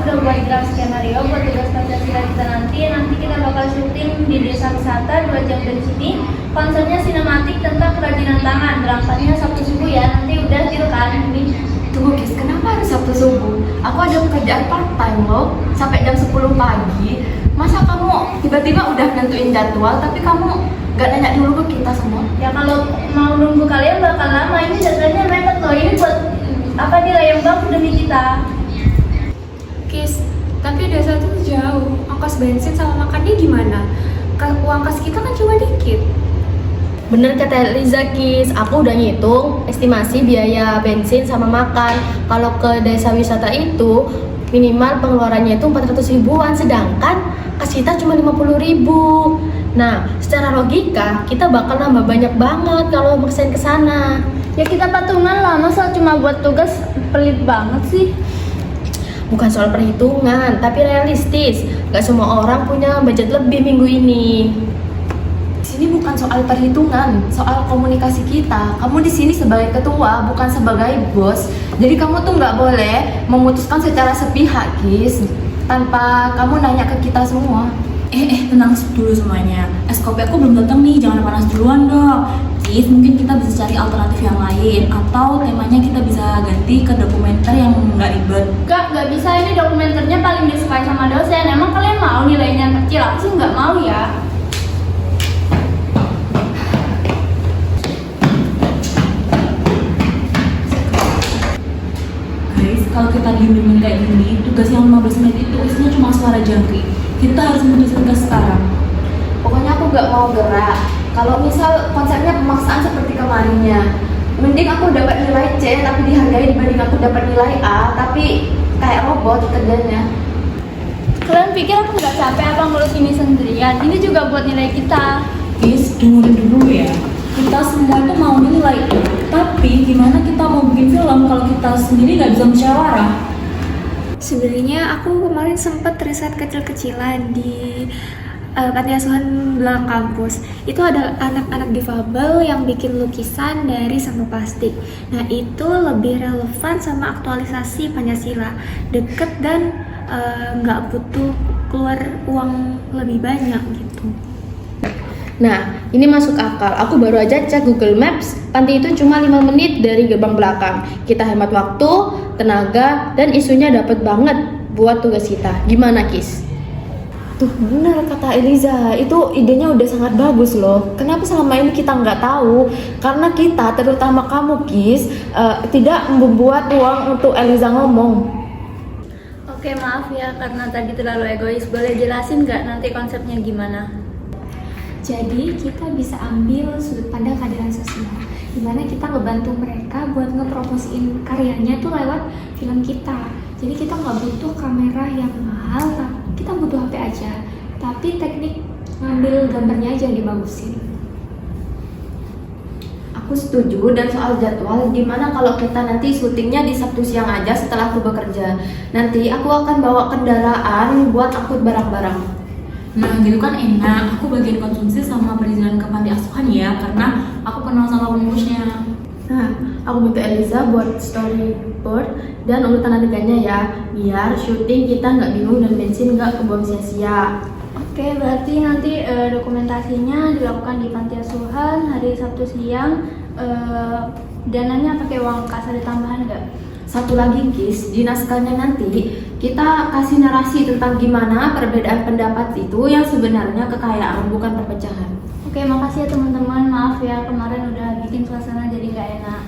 udah buat draft skenario buat tugas Pancasila kita nanti. Nanti kita bakal syuting di desa wisata 2 jam dari sini. Konsepnya sinematik tentang kerajinan tangan. Berangkatnya Sabtu subuh ya. Nanti udah deal kan ini. Tunggu Kis, kenapa harus Sabtu subuh? Aku ada pekerjaan part time loh, sampai jam 10 pagi. Masa kamu tiba-tiba udah nentuin jadwal, tapi kamu gak nanya dulu ke kita semua? Ya kalau mau nunggu kalian bakal lama. Ini jadwalnya mepet loh. Ini buat apa nilai yang bagus demi kita. Kis, tapi desa tuh jauh. Ongkos bensin sama makannya gimana? Uang kas kita kan cuma dikit. Bener kata Eliza Kis, aku udah ngitung estimasi biaya bensin sama makan. Kalau ke desa wisata itu minimal pengeluarannya itu 400 ribuan, sedangkan kas kita cuma 50 ribu. Nah, secara logika kita bakal nambah banyak banget kalau maksain ke sana. Ya kita patungan lah, masa cuma buat tugas, pelit banget sih. Bukan soal perhitungan, tapi realistis. Gak semua orang punya budget lebih minggu ini. Ini bukan soal perhitungan, soal komunikasi kita. Kamu di sini sebagai ketua, bukan sebagai bos. Jadi kamu tuh nggak boleh memutuskan secara sepihak, Kis, tanpa kamu nanya ke kita semua. Tenang dulu semuanya. Es kopi aku belum datang nih, jangan panas duluan dong. Kis, mungkin kita bisa cari alternatif yang lain, atau temanya kita bisa ganti ke dokumenter yang nggak ribet. Nggak bisa, ini dokumenternya paling disukai sama dosen. Emang kalian mau nilainya kecil? Aku sih nggak mau ya. Kalau kita diemin kayak gini, tugas yang 15 menit itu isinya cuma suara jangkrik. Kita harus memutuskan tugas sekarang. Pokoknya aku nggak mau gerak. Kalau misal konsepnya pemaksaan seperti kemarinnya, mending aku dapat nilai C tapi dihargai dibanding aku dapat nilai A tapi kayak robot kerjanya. Kalian pikir aku nggak capek apa ngurus ini sendirian? Ini juga buat nilai kita. Kis, dengerin dulu ya. Kita semua itu mau nilai, tapi gimana kita mau bikin film kalau kita sendiri nggak bisa musyawarah? Sebenarnya aku kemarin sempat riset kecil-kecilan di panti asuhan belakang kampus. Itu ada anak-anak difabel yang bikin lukisan dari sampah plastik. Nah itu lebih relevan sama aktualisasi Pancasila, deket dan nggak butuh keluar uang lebih banyak gitu. Nah, ini masuk akal. Aku baru aja cek Google Maps. Panti itu cuma 5 menit dari gerbang belakang. Kita hemat waktu, tenaga, dan isunya dapat banget buat tugas kita. Gimana, Kis? Tuh benar kata Eliza, itu idenya udah sangat bagus loh. Kenapa selama ini kita nggak tahu? Karena kita, terutama kamu Kis, tidak membuat ruang untuk Eliza ngomong. Oke, maaf ya karena tadi terlalu egois. Boleh jelasin nggak nanti konsepnya gimana? Jadi kita bisa ambil sudut pandang keadilan sosial, dimana kita ngebantu mereka buat ngepromosiin karyanya tuh lewat film kita. Jadi kita nggak butuh kamera yang mahal, kita butuh HP aja. Tapi teknik ngambil gambarnya aja yang dibagusin. Aku setuju. Dan soal jadwal, gimana kalau kita nanti syutingnya di Sabtu siang aja setelah aku bekerja? Nanti aku akan bawa kendaraan buat angkut barang-barang. Nah gitu kan enak, aku bagian konsumsi sama perizinan ke panti asuhan ya, karena aku kenal sama pengurusnya. Nah, aku minta Eliza buat storyboard dan urutan adegannya ya, biar syuting kita nggak bingung dan bensin nggak kebuang sia-sia. Oke, berarti nanti dokumentasinya dilakukan di panti asuhan hari Sabtu siang. Dananya pakai uang kas, ada tambahan nggak? Satu lagi Kis, di naskahnya nanti kita kasih narasi tentang gimana perbedaan pendapat itu yang sebenarnya kekayaan bukan perpecahan. Oke, makasih ya teman-teman. Maaf ya kemarin udah bikin suasana jadi nggak enak.